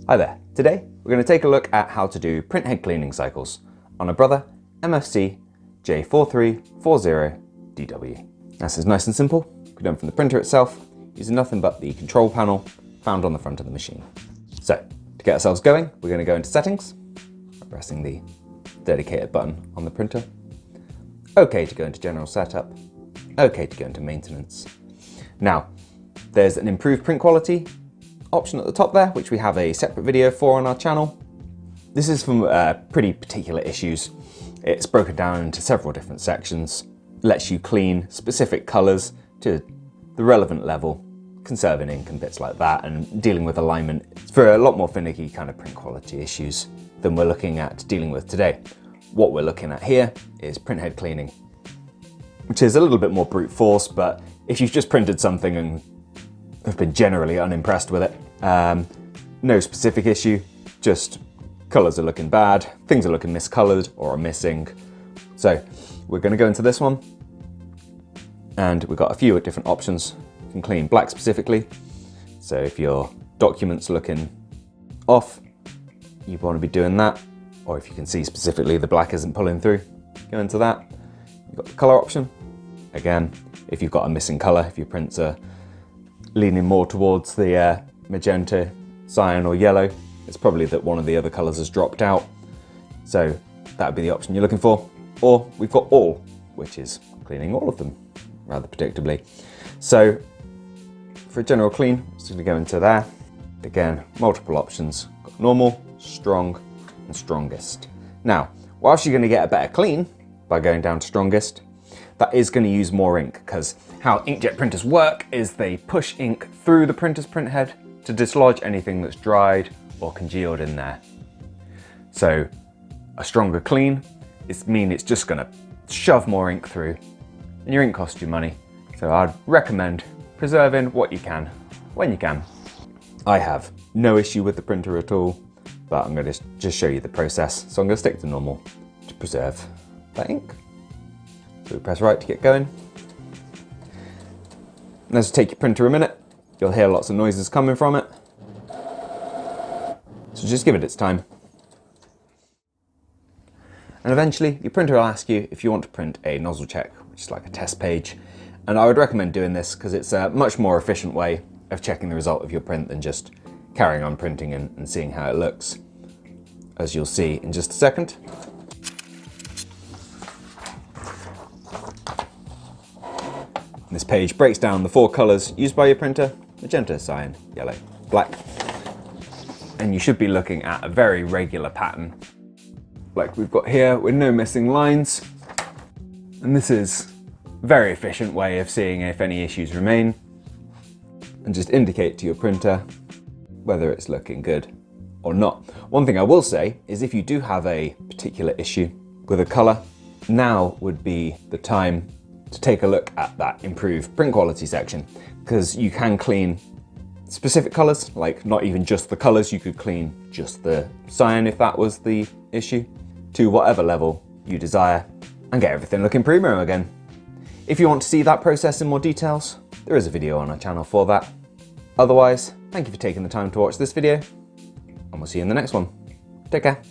Hi there, today we're going to take a look at how to do printhead cleaning cycles on a Brother MFC-J4340DW. This is nice and simple, we're done from the printer itself, using nothing but the control panel found on the front of the machine. So, to get ourselves going, we're going to go into settings, by pressing the dedicated button on the printer. OK to go into general setup, OK to go into maintenance. Now, there's an improved print quality option at the top there, which we have a separate video for on our channel. This is from pretty particular issues. It's broken down into several different sections, lets you clean specific colours to the relevant level, conserving ink and bits like that, and dealing with alignment for a lot more finicky kind of print quality issues than we're looking at dealing with today. What we're looking at here is printhead cleaning, which is a little bit more brute force, but if you've just printed something and have been generally unimpressed with it, no specific issue, just colours are looking bad, things are looking miscoloured or are missing. So we're going to go into this one, and we've got a few different options. You can clean black specifically, so if your document's looking off, you want to be doing that, or if you can see specifically the black isn't pulling through, go into that. You've got the colour option. Again, if you've got a missing colour, if your prints are leaning more towards the magenta, cyan or yellow, it's probably that one of the other colours has dropped out. So that would be the option you're looking for. Or we've got all, which is cleaning all of them rather predictably. So for a general clean, just going to go into there. Again, multiple options. Got normal, strong and strongest. Now, whilst you're going to get a better clean by going down to strongest, that is going to use more ink, because how inkjet printers work is they push ink through the printer's printhead to dislodge anything that's dried or congealed in there. So a stronger clean it's just going to shove more ink through, and your ink costs you money. So I'd recommend preserving what you can when you can. I have no issue with the printer at all, but I'm going to just show you the process. So I'm going to stick to normal to preserve that ink. So we press right to get going. And as you take your printer a minute, you'll hear lots of noises coming from it. So just give it its time. And eventually your printer will ask you if you want to print a nozzle check, which is like a test page. And I would recommend doing this because it's a much more efficient way of checking the result of your print than just carrying on printing and seeing how it looks, as you'll see in just a second. This page breaks down the 4 colours used by your printer: magenta, cyan, yellow, black. And you should be looking at a very regular pattern, like we've got here, with no missing lines. And this is a very efficient way of seeing if any issues remain, and just indicate to your printer whether it's looking good or not. One thing I will say is if you do have a particular issue with a colour, now would be the time to take a look at that improved print quality section, because you can clean specific colours, like not even just the colours, you could clean just the cyan if that was the issue, to whatever level you desire, and get everything looking primo again. If you want to see that process in more details, there is a video on our channel for that. Otherwise, thank you for taking the time to watch this video, and we'll see you in the next one. Take care.